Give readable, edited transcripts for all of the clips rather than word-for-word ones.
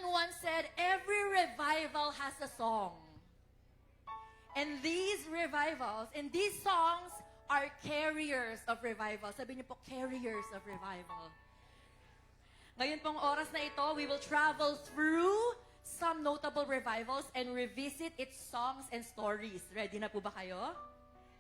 Someone once said, every revival has a song. And these revivals, and these songs are carriers of revival. Sabi niyo po, carriers of revival. Ngayon pong oras na ito, we will travel through some notable revivals and revisit its songs and stories. Ready na po ba kayo?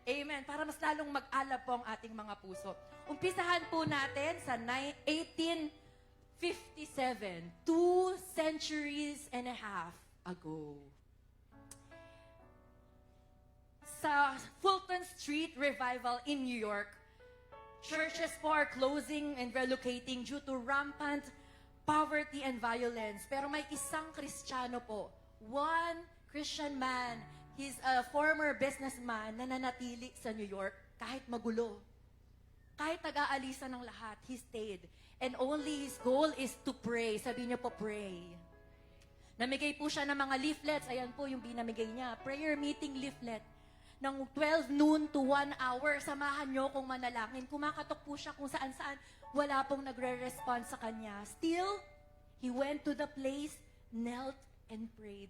Amen. Para mas lalong mag-alab po ang ating mga puso. Umpisahan po natin sa 1857, 2 centuries and a half ago. Sa Fulton Street Revival in New York, churches po are closing and relocating due to rampant poverty and violence. Pero may isang Kristiyano po, one Christian man, he's a former businessman na nanatili sa New York kahit magulo. Kahit nag-aalisa ng lahat, he stayed. And only his goal is to pray. Sabi niya po, pray. Namigay po siya ng mga leaflets. Ayan po yung binamigay niya. Prayer meeting leaflet. Ng 12 noon to 1 hour, samahan niyo kung manalangin. Kumakatok po siya kung saan-saan. Wala pong nagre-respond sa kanya. Still, he went to the place, knelt, and prayed.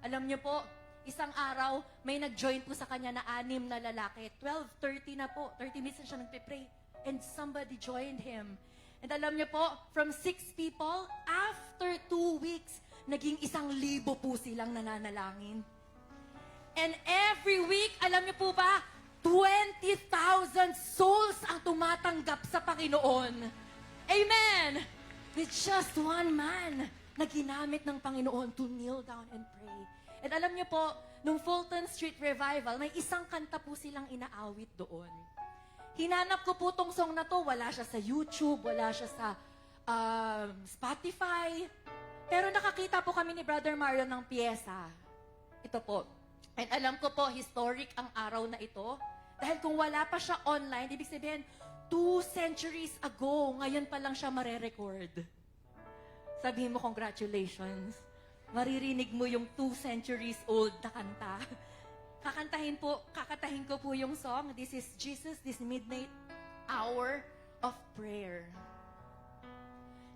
Alam niyo po, isang araw, may nag-join po sa kanya na 6 na lalaki. 12:30 na po. 30 minutes na siya nagpe-pray. And somebody joined him. And alam niyo po, from 6 people, after 2 weeks, naging 1,000 po silang nananalangin. And every week, alam niyo po ba, 20,000 souls ang tumatanggap sa Panginoon. Amen! With just one man na ginamit ng Panginoon to kneel down and pray. And alam niyo po, nung Fulton Street Revival, may isang kanta po silang inaawit doon. Hinanap ko po tong song na to, wala siya sa YouTube, wala siya sa Spotify. Pero nakakita po kami ni Brother Mario ng piyesa. Ito po. And alam ko po, historic ang araw na ito. Dahil kung wala pa siya online, ibig sabihin, 2 centuries ago, ngayon pa lang siya mare-record. Sabihin mo, congratulations. Maririnig mo yung 2 centuries old na kanta. Kakatahin ko po yung song. This is Jesus, this midnight hour of prayer.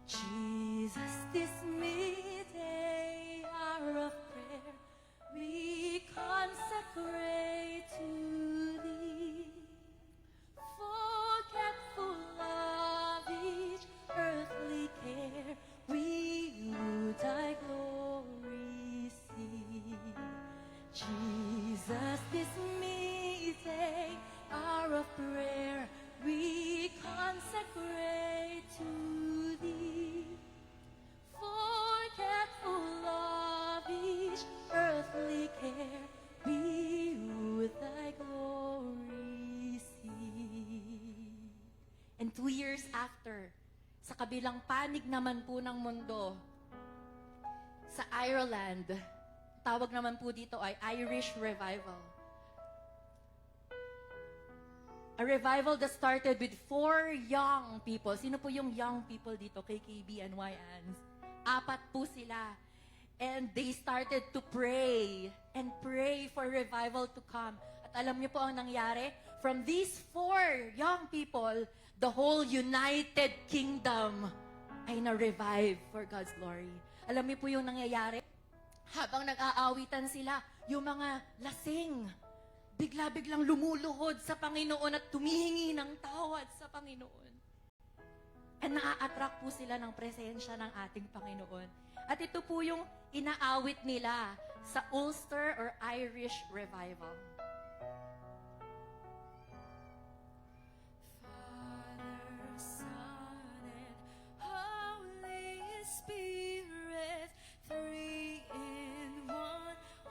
Jesus, this midday hour of prayer, we consecrate to Thee, forgetful of each earthly care, we would Thy glory see. Jesus, this midday hour of prayer, we consecrate to Thee, forgetful of each earthly care, we with Thy glory see. And 2 years after, sa kabilang panig naman po ng mundo, sa Ireland, tawag naman po dito ay Irish Revival. A revival that started with 4 young people. Sino po yung young people dito? KKB and YANs. 4 po sila. And they started to pray and pray for revival to come. At alam niyo po ang nangyari? From these 4 young people, the whole United Kingdom ay na-revive for God's glory. Alam niyo po yung nangyayari? Habang nag-aawitan sila, yung mga lasing, bigla-biglang lumuluhod sa Panginoon at tumihingi ng tawad sa Panginoon. And naa-attract po sila ng presensya ng ating Panginoon. At ito po yung inaawit nila sa Ulster or Irish Revival. Father, Son, and Holy Spirit, 3 in 1,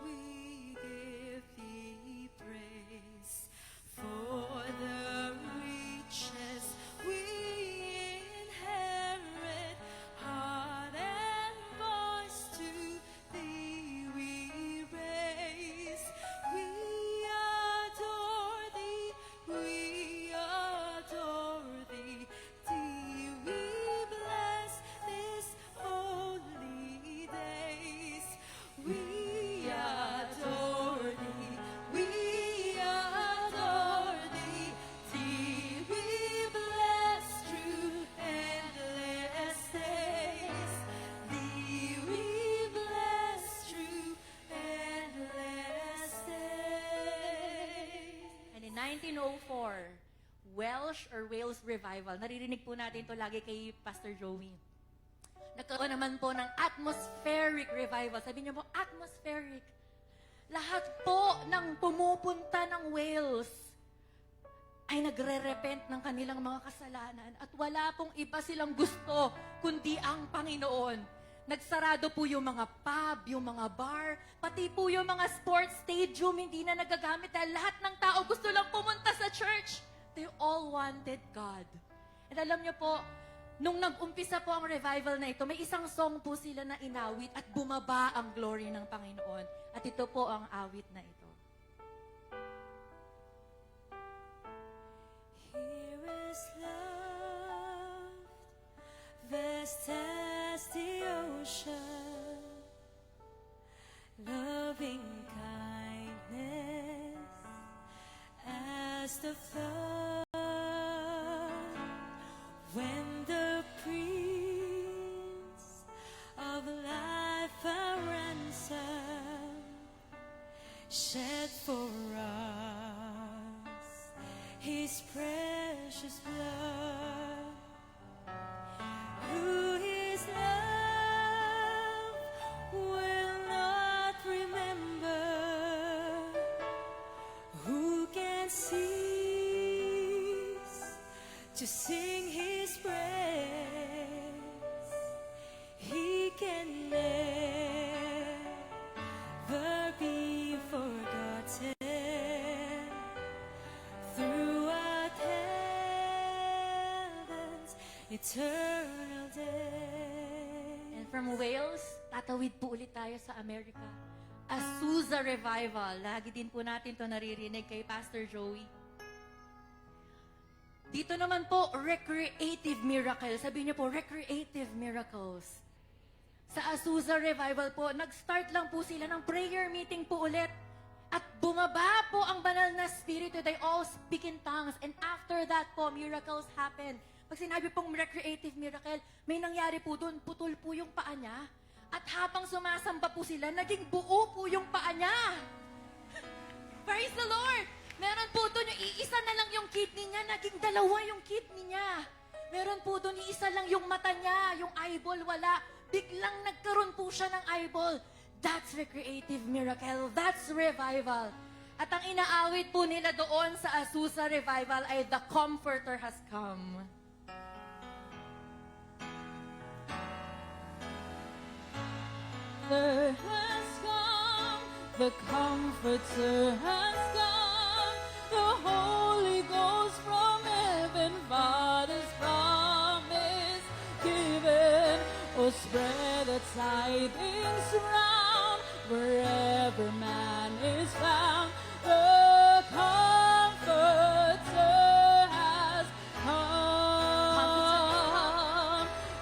we give Thee praise. For the riches we inherit, heart and voice to Thee we raise. We 1904, Welsh or Wales Revival. Naririnig po natin to lagi kay Pastor Joey. Nagkaroon naman po ng atmospheric revival. Sabi niyo po, atmospheric. Lahat po ng pumupunta ng Wales ay nagre-repent ng kanilang mga kasalanan at wala pong iba silang gusto kundi ang Panginoon. Nagsarado po yung mga pub, yung mga bar, pati po yung mga sports stadium hindi na nagagamit dahil lahat ng tao gusto lang pumunta sa church. They all wanted God. And alam niyo po, nung nag-umpisa po ang revival na ito, may isang song po sila na inawit at bumaba ang glory ng Panginoon. At ito po ang awit na ito. Here is love, vast as the ocean, loving kindness as the flood. When the Prince of Life our ransom shed for us His precious blood, who His love will not remember, who can cease to sing His praise. He can never be forgotten throughout heaven's eternal day. And from Wales, tatawid po ulit tayo sa Amerika. Azusa Revival. Lagi din po natin to naririnig kay Pastor Joey. Dito naman po, recreative miracles. Sabi niyo po, recreative miracles. Sa Azusa Revival po, nag-start lang po sila ng prayer meeting po ulit. At bumaba po ang banal na spirito. They all speak in tongues. And after that po, miracles happen. Pag sinabi pong recreative miracle, may nangyari po doon, putol po yung paa niya. At habang sumasamba po sila, naging buo po yung paa niya. Praise the Lord! Meron po doon yung iisa na lang yung kidney niya, naging dalawa yung kidney niya. Meron po doon iisa lang yung mata niya, yung eyeball wala. Biglang nagkaroon po siya ng eyeball. That's recreative miracle. That's revival. At ang inaawit po nila doon sa Azusa Revival ay The Comforter Has Come. The has come, the Comforter has come, the Holy Ghost from heaven, Father's promise given. Oh, spread the tidings round wherever man is found. The Comforter has come.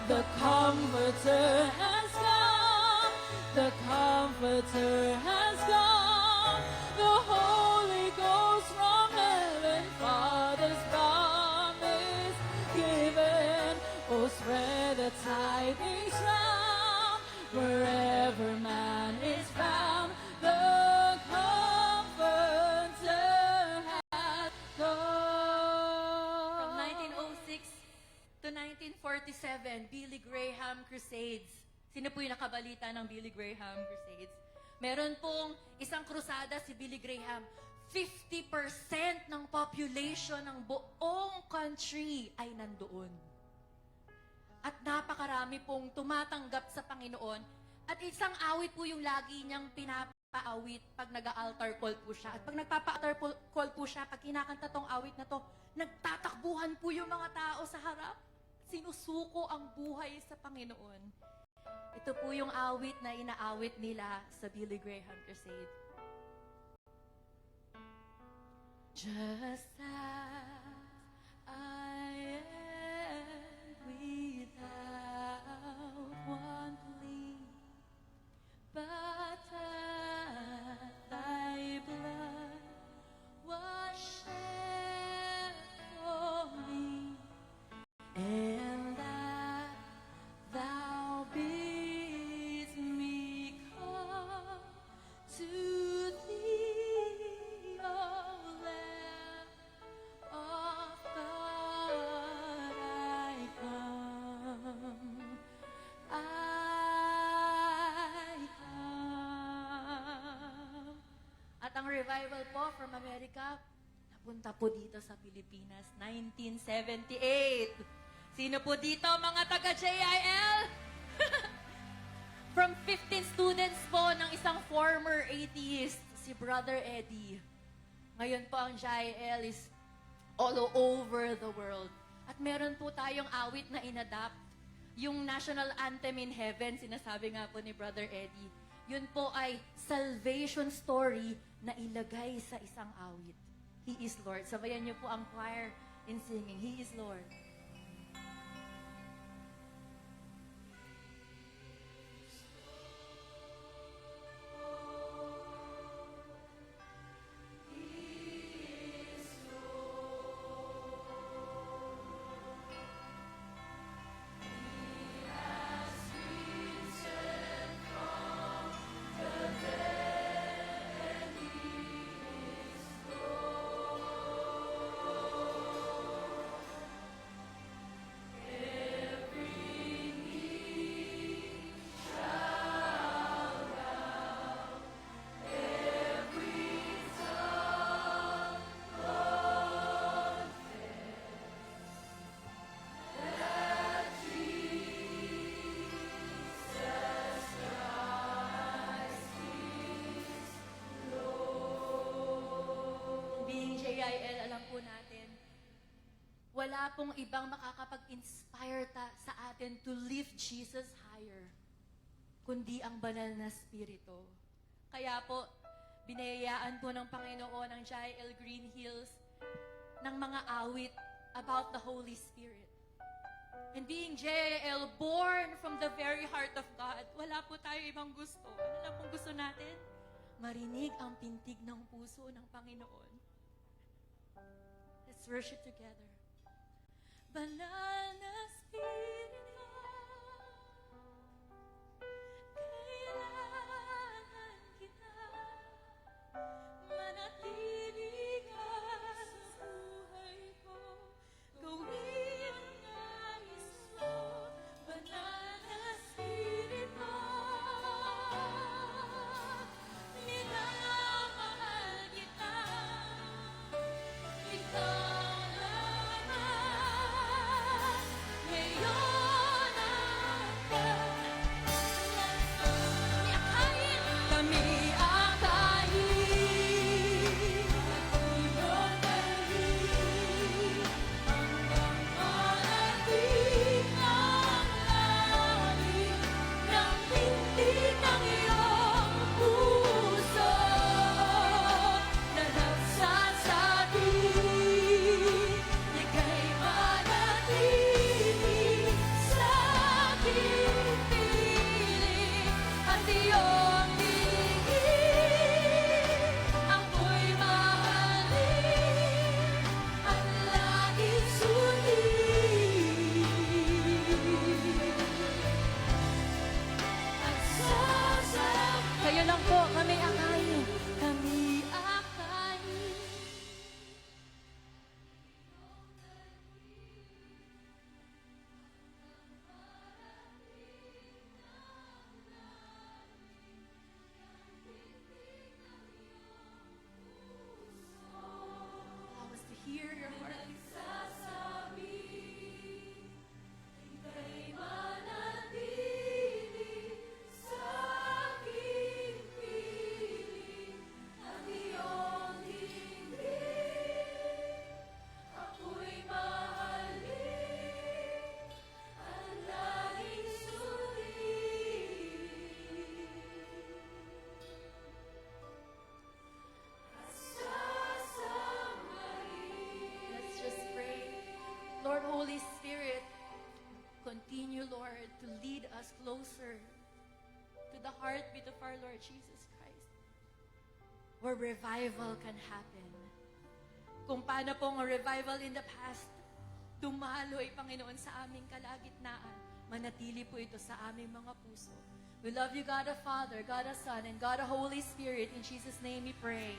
The Comforter has come. The Comforter has come. The Holy Ghost from heaven, Father's promise given. Oh, spread the tidings round wherever man is found. The Comforter has come. From 1906 to 1947, Billy Graham Crusades. Sino po yung nakabalita ng Billy Graham Crusades? Meron pong isang krusada si Billy Graham. 50% ng population ng buong country ay nandoon. At napakarami pong tumatanggap sa Panginoon. At isang awit po yung lagi niyang pinapaawit pag nag-altar call po siya. At pag nagpapa-altar call po siya, pag kinakanta tong awit na to, nagtatakbuhan po yung mga tao sa harap. Sinusuko ang buhay sa Panginoon. Ito po yung awit na inaawit nila sa Billy Graham Crusade. Just as I am without one plea, but that thy blood was shed for me, and that thou bidst me come to thee, O Lamb revival po from America, napunta po dito sa Pilipinas, 1978. Sino po dito, mga taga-JIL? From 15 students po ng isang former atheist, si Brother Eddie. Ngayon po ang JIL is all over the world. At meron po tayong awit na inadapt. Yung national anthem in heaven, sinasabi nga po ni Brother Eddie. Yun po ay salvation story na ilagay sa isang awit. He is Lord. Sabayan niyo po ang choir in singing, He is Lord. JIL, alam po natin, wala pong ibang makakapag-inspire sa atin to lift Jesus higher, kundi ang banal na Espiritu. Kaya po, binayayaan po ng Panginoon ng JIL Green Hills ng mga awit about the Holy Spirit. And being JIL, born from the very heart of God, wala po tayo ibang gusto. Ano lang pong gusto natin? Marinig ang pintig ng puso ng Panginoon. Let's worship together. Banal na Espiritu, kailangan kita, manatili ka sa buhay ko, gawin ang nais mo. Banal na Espiritu, minamahal kita, ikaw kayo lang po, kami akayin. Kami akayin. Allow us to hear your heart. Lord, Holy Spirit, continue, Lord, to lead us closer to the heartbeat of our Lord Jesus Christ, where revival can happen. Kung paano pong revival in the past, dumaloy, Panginoon, sa aming kalagitnaan, manatili po ito sa aming mga puso. We love you, God the Father, God the Son, and God the Holy Spirit. In Jesus' name we pray.